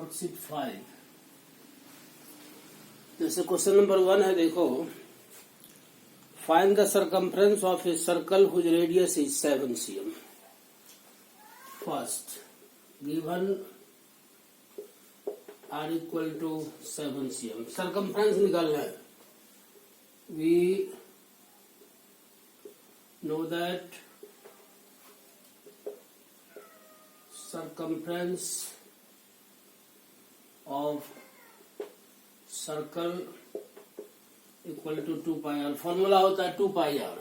Worksheet 5। जैसे question number 1 है, देखो, find the circumference of a circle whose radius is 7 cm। First given r equal to 7 cm, circumference निकालना है। We know that circumference of circle equal to 2 pi r। Formula होता है 2 pi r,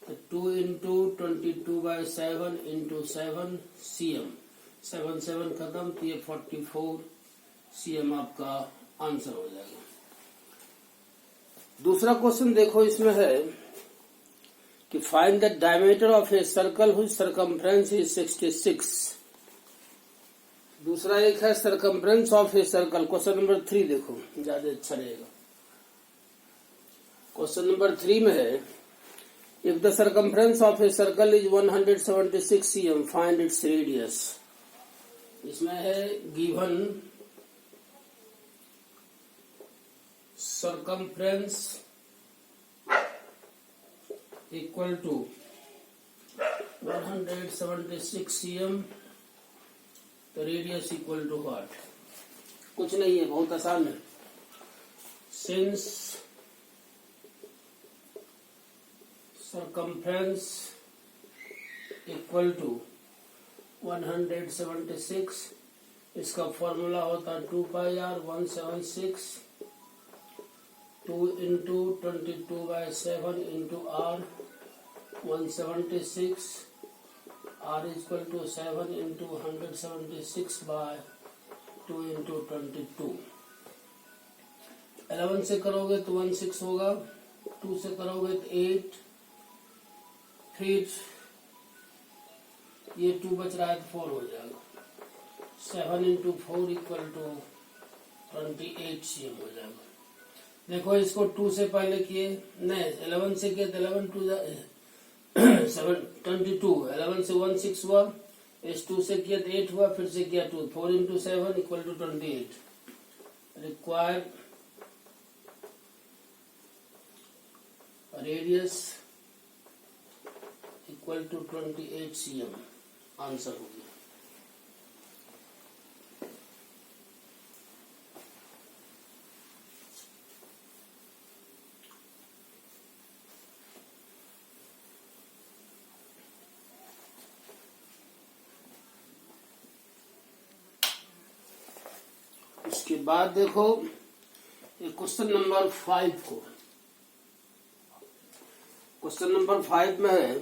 तो 2 into 22/7 into 7 cm, 7 खत्म, तो ये 44 cm आपका answer हो जाएगा। दूसरा क्वेश्चन देखो, इसमें है कि find the diameter of a circle whose circumference is 66। दूसरा एक है circumference of a circle. Question number 3 देखो, ज्यादा अच्छा रहेगा। क्वेश्चन नंबर 3 में है, if the circumference of a circle is 176 cm, find its radius. इसमें है given circumference equal to 176 cm, तो रेडियस इक्वल टू व्हाट? कुछ नहीं है, बहुत आसान है। सिंस सर्कमफ्रेंस इक्वल टू 176, इसका फॉर्मूला होता है 2 pi r 176 2 into 22/7 into r 176, r is equal to 7 into 176/2 into 22। 11 से करोगे तो 16 होगा, 2 से करोगे तो 8, फिर ये 2 बच रहा है तो 4 हो जाएगा। 7 into 4 इक्वल टू 28 cm हो जाएगा। देखो, इसको 2 से पहले किए, नहीं 11 से किए तो 11 2 7 22, 11 से 16 हुआ, इस 2 से किया तो 8 हुआ, फिर से किया 2, 4 into 7 equal to 28। Require radius equal to 28 cm, answer हो गया। उसके बाद देखो ये क्वेश्चन नंबर 5 को। क्वेश्चन नंबर 5 में है,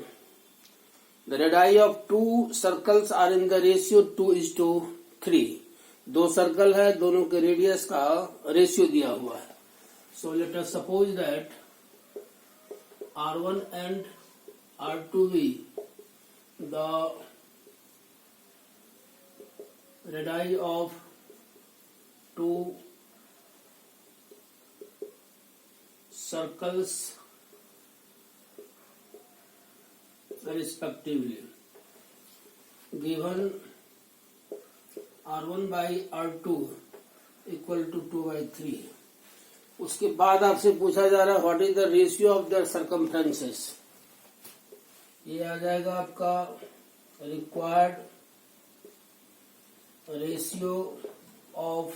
the radii of 2 circles are in the ratio 2:3। 2 circle है, दोनों के रेडियस का रेशियो दिया हुआ है। So let us suppose that R1 and R2 be the radii of 2 circles respectively, given R1 by R2 equal to 2/3। उसके बाद आपसे पूछा जा रहा है what is the ratio of the circumferences. ये आ जाएगा आपका required ratio of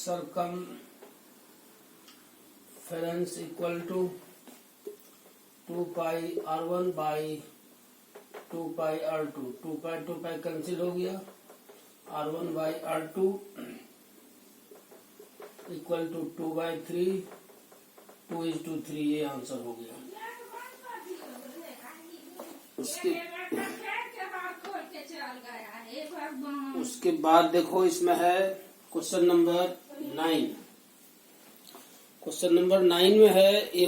circumference equal to 2 pi r1 by 2 pi r2। 2 pi cancel हो गया, r1 by r2 equal to 2/3, 2:3, ये आंसर हो गया। उसके बाद देखो, इसमें है क्वेश्चन नंबर 9। क्वेश्चन नंबर 9 में है, a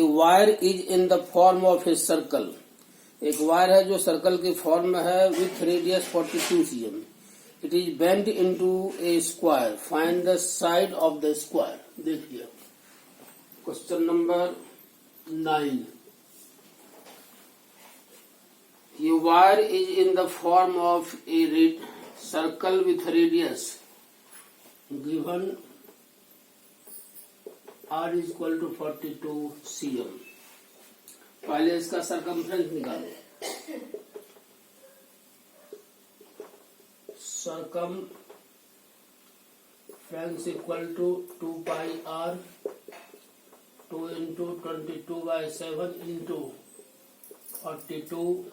wire is in the form of a circle. एक वायर है जो सर्कल के फॉर्म में है, with radius 42 cm। It is bent into a square, find the side of the square. देख लिया question number 9। A wire is in the form of a circle with radius given r is equal to 42 cm. पहले इसका circumference निकालो. Circumference equal to 2 pi r, 2 into 22 by 7 into 42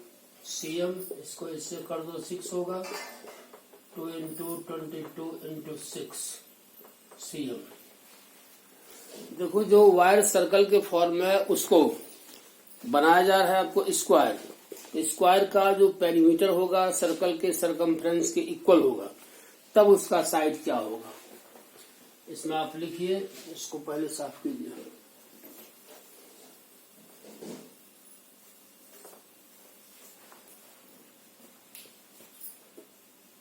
cm. इसको इससे कर दो 6 होगा. 2 into 22 into 6 cm. देखो जो वायर सर्कल के फॉर्म में है उसको बनाया जा रहा है आपको स्क्वायर. स्क्वायर का जो पेरीमीटर होगा सर्कल के सरकमफ्रेंस के इक्वल होगा, तब उसका साइड क्या होगा. इसमें आप लिखिए. इसको पहले साफ कीजिए.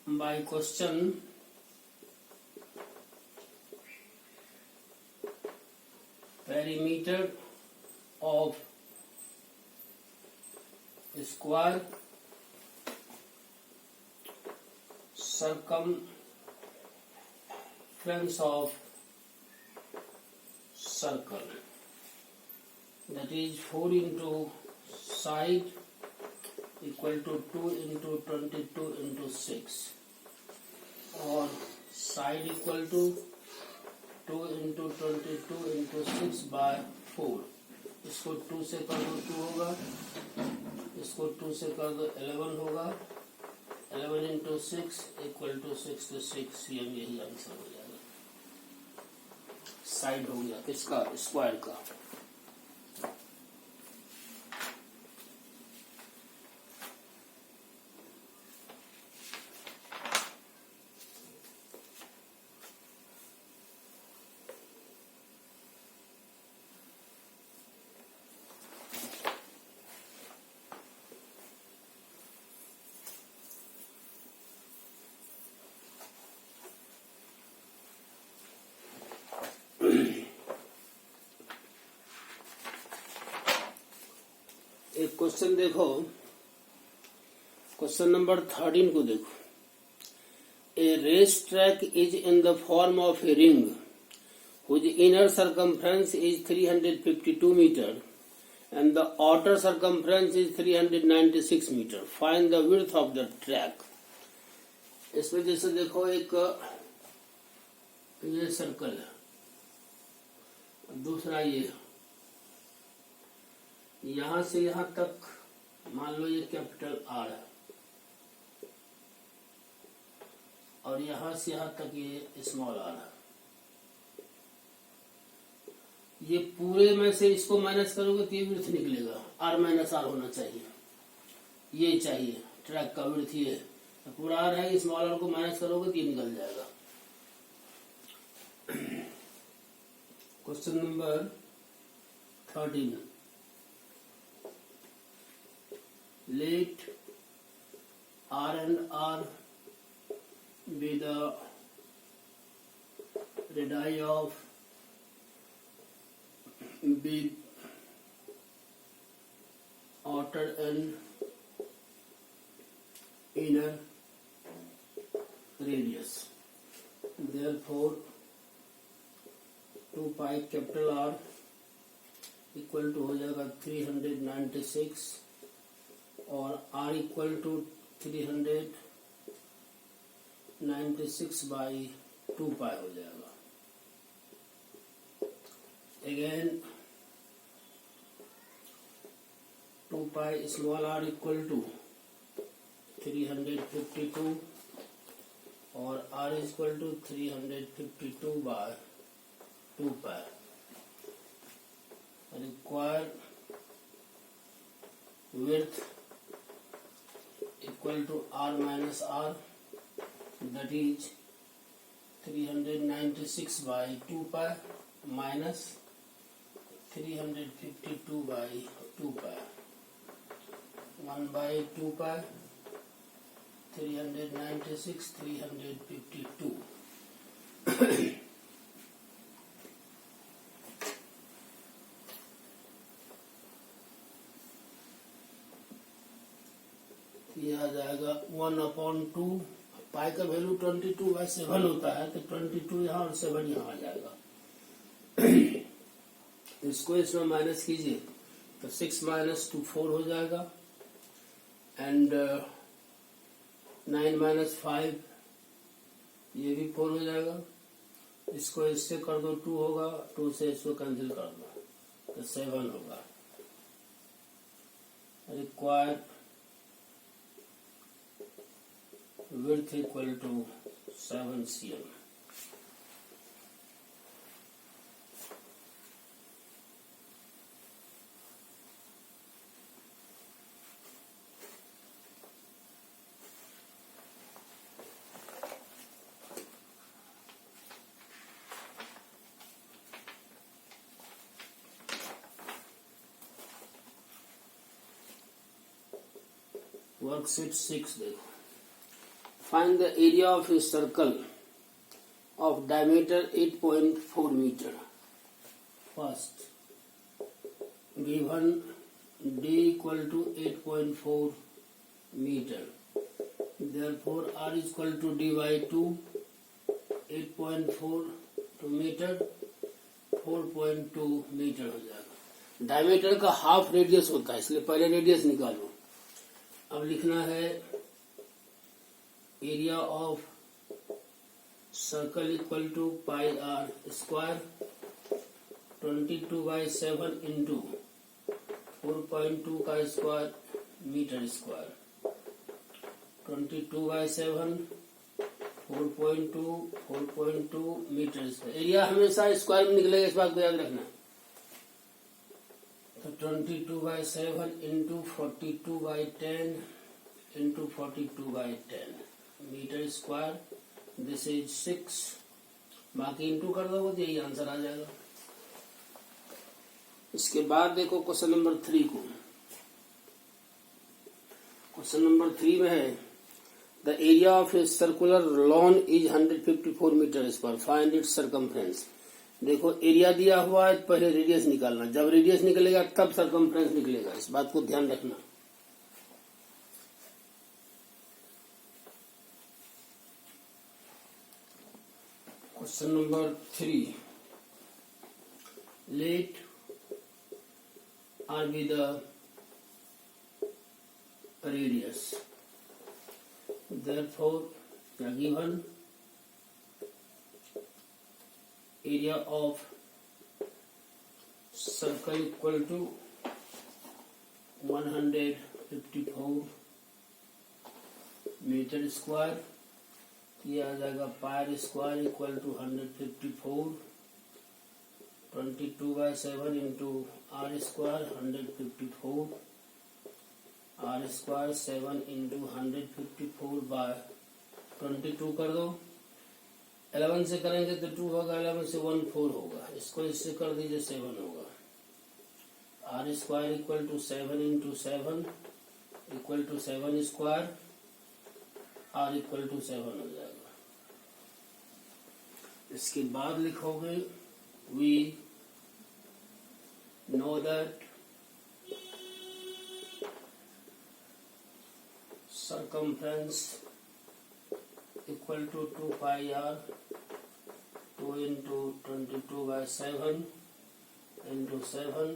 By question perimeter of square circumference of circle, that is 4 into side equal to 2 into 22 into 6, और side equal to 2 into 22 into 6 by 4. इसको 2 से कर दो 2 होगा. इसको 2 से कर दो 11 होगा. 11 into 6 equal to 66 cm. यही आंसर हो जाएगा. साइड हो गया इसका स्क्वायर का. एक क्वेश्चन देखो. क्वेश्चन नंबर 13 को देखो. A race track is in the form of a ring whose inner circumference is 352 meter and the outer circumference is 396 meter. Find the width of the track. इसमें जैसे देखो एक ये सर्कल है, दूसरा ये यहां से यहां तक मान लो ये कैपिटल आर है, और यहां से यहां तक ये स्मॉल आर है. ये पूरे में से इसको माइनस करोगे तो ये विड्थ निकलेगा. आर माइनस आर होना चाहिए. ये चाहिए ट्रैक का विड्थ. ये पूरा आर है, स्मॉल आर को माइनस करोगे तो ये निकल जाएगा. Question number 13. Let R and R be the radii of be outer and inner radius. Therefore 2 pi capital R equal to हो जाएगा 396 और R इक्वल टू 396 बाई 2 पाई हो जाएगा. Again 2 pi small r equal to 352 और r equal to 352 by 2 pi. Require width equal to r minus r, that is 396 by 2 pi minus 352 by 2 pi. 1 by 2 pi, 396, 352. ये आ जाएगा 1/2। पाई का value 22/7 होता है, तो 22 यहाँ और 7 यहाँ आ जाएगा। इसको इसमें माइनस कीजिए तो 6 - 2 4 हो जाएगा, एंड 9 - 5 ये भी 4 हो जाएगा। इसको इससे कर दो 2 होगा, 2 से इसको कैंसिल कर दो तो 7 होगा। Required width equal to 7 cm। Worksheet 6 देखो। Find the area of a circle of diameter 8.4 metre. First given d equal to 8.4 meter, therefore r is equal to d by 2, 8.4 to meter 4.2 metre हो जाएगा। Diameter का half radius होता है, इसलिए पहले radius निकालो। अब लिखना है area of circle equal to pi r square 22/7 into 4.2 का square metre square. 22/7 4.2 metre square. Area हमेशा स्क्वायर में निकलेगा, इस बात को याद रखना। तो 22/7 into 42/10 into 42/10 metre square, this is 6। बाकी इंटू कर दो तो यही आंसर आ जाएगा। इसके बाद देखो क्वेश्चन नंबर 3 को। क्वेश्चन नंबर 3 में है the area of a circular lawn is 154 metre square, find its circumference. देखो एरिया दिया हुआ है, पहले रेडियस निकालना। जब रेडियस निकलेगा तब सरकमफ्रेंस निकलेगा, इस बात को ध्यान रखना। Question number 3, let r be the radius, therefore given area of circle equal to 154 metre square. ये आ जाएगा pi r square equal to 154, 22/7 into r square 154, r square 7 into 154/22 कर दो। 11 से करेंगे तो 2 होगा, 11 से 1 4 होगा। इसको इससे कर दीजिए 7 होगा। R square equal to 7 into 7 equal to 7 square, r equal to 7 हो जाएगा। इसके बाद लिखोगे we know that circumference equal to 2 pi r, 2 into 22/7 into 7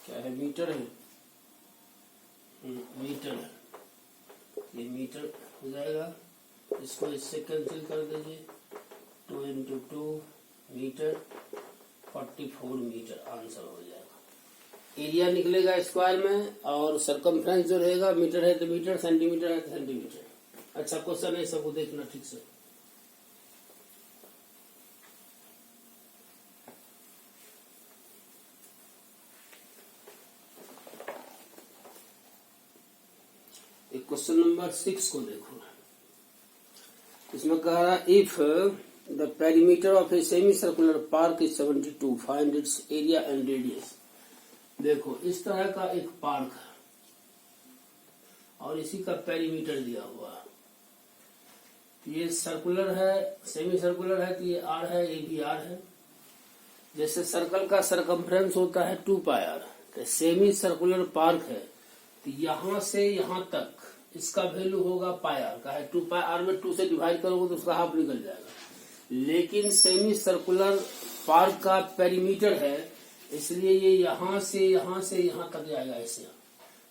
क्या है, मीटर है, मीटर है, ये मीटर हो जाएगा। इसको इससे कैंसिल कर दीजिए, 2 into 2 मीटर 44 मीटर आंसर हो जाएगा। एरिया निकलेगा स्क्वायर में और सरकमफ्रेंस जो रहेगा मीटर है तो मीटर, सेंटीमीटर है तो सेंटीमीटर। अच्छा क्वेश्चन है, सबको देखना ठीक से। एक क्वेश्चन नंबर 6 को देखो। इसमें कह रहा है if the perimeter of a semi circular park is 72, find its area and radius. देखो इस तरह का एक पार्क है और इसी का पेरीमीटर दिया हुआ है। ये सर्कुलर है, सेमी सर्कुलर है, तो ये आर है, ये भी आर है। जैसे सर्कल का सरकमफ्रेंस होता है 2 पाई आर, तो सेमी सर्कुलर पार्क है तो यहां से यहां तक इसका वैल्यू होगा पाई आर का है, 2 पाई आर में 2 से डिवाइड करोगे तो उसका हाफ निकल जाएगा। लेकिन सेमी सर्कुलर पार्क का पेरीमीटर है, इसलिए ये यहाँ से यहाँ तक जाएगा ऐसे।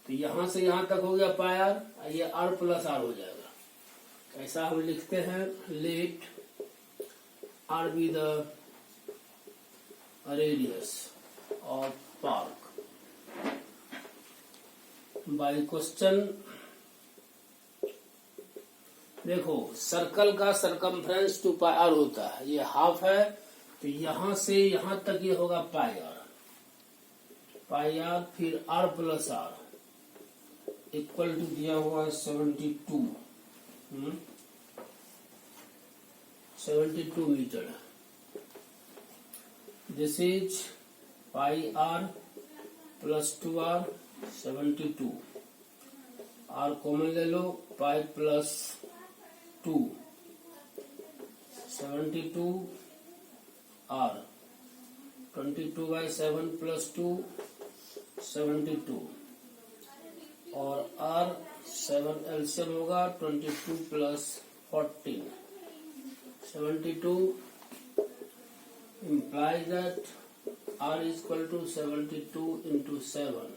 तो यहाँ से यहाँ तक हो गया पाई आर, ये आर प्लस आर हो जाएगा। ऐसा हम लिखते हैं, let r be the radius of park by question. देखो सर्कल का सरकमफ्रेंस 2 पाई आर होता है, ये हाफ है, तो यहां से यहां तक ये होगा पाई आर, फिर r plus r equal to दिया हुआ 72 metre. This is pi r plus 2 r 72, r common ले लो, पाई प्लस 2 72 आर 22/7 प्लस 2 72 और आर 7 एलसीएम होगा 22 plus 14 72 implies that r is equal to 72 into 7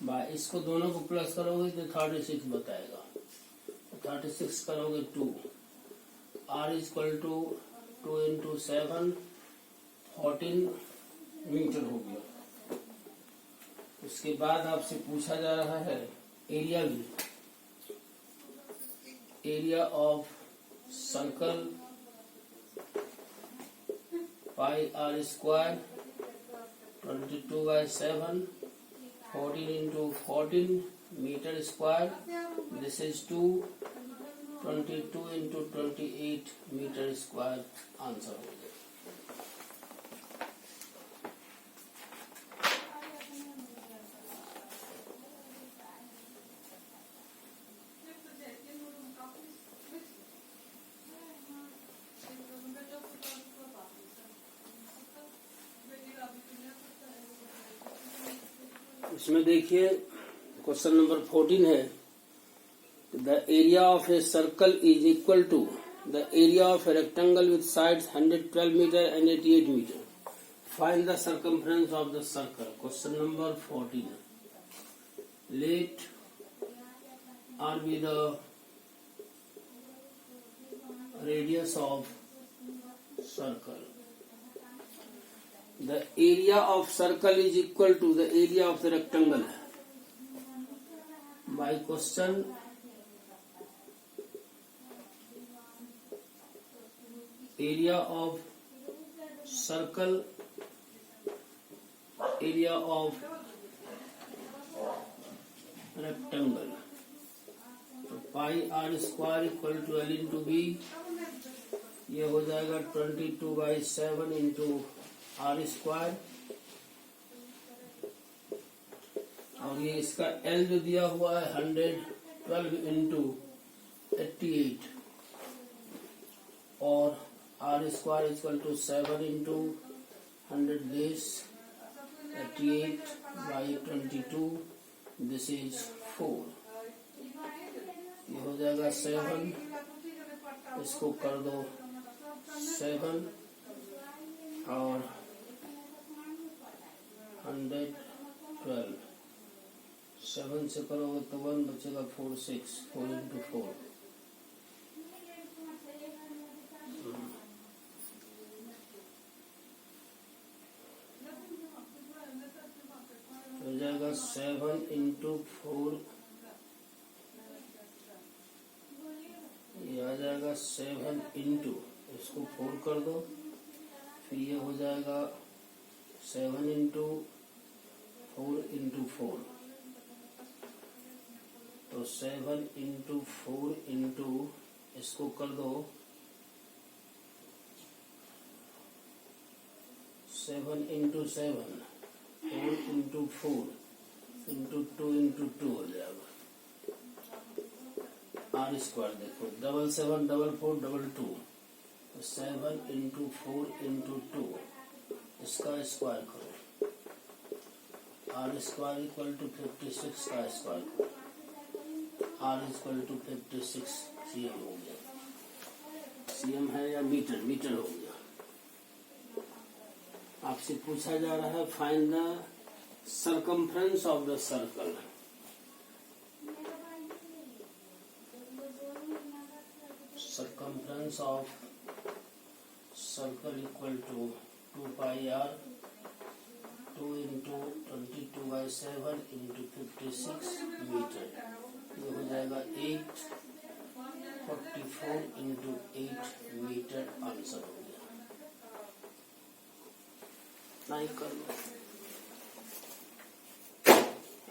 bye, इसको दोनों को प्लस करोगे तो 36 बताएगा, 36 करोगे 2, r is equal to 2 into 7 14 metre हो गया। उसके बाद आपसे पूछा जा रहा है एरिया भी, area of circle pi r square 22/7 14 into 14 metre square, this is 2 22 into 28 metre square answer हो गया। इसमें देखिए क्वेश्चन नंबर 14 है, the area of a circle is equal to the area of a rectangle with sides 112 metre and 88 metre, find the circumference of the circle. Question number 14, let r be the radius of circle, the area of circle is equal to the area of the rectangle। by question area of circle, area of rectangle, तो pi r square equal to l into b, ये हो जाएगा 22/7 into r square, और ये इसका L जो दिया हुआ है 112 इंटू 88 और r square equal to 7 into 100 this 88/22, this is 4, ये हो जाएगा 7, इसको कर दो 7 और 112, 7 से करोगे तो 1 बचेगा 4 6, 4 into 4, हो जाएगा 7 into 4, ये आ जाएगा 7 into, इसको 4 कर दो, फिर ये हो जाएगा 7 into 4 into 4, तो 7 into 4 into, इसको कर दो 7 into 7, 4 into 4 into 2 into 2 हो जाएगा। आर स्क्वायर देखो 7 7 4 4 2 2, तो 7 into 4 into 2, इसका स्क्वायर करो, आर स्क्वायर इक्वल टू 56 का स्क्वायर करो, R इक्वल टू 56 cm हो गया। cm है या मीटर, मीटर हो गया। आपसे पूछा जा रहा है find the circumference of the circle. Circumference of circle equal to 2 pi r 2 into 22/7 into 56 metre. ये हो जाएगा 844 into 8 मीटर। आंसर हो गया। नहीं कर लो।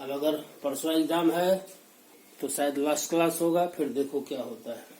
अब अगर परसों एग्जाम है तो शायद लास्ट क्लास होगा, फिर देखो क्या होता है।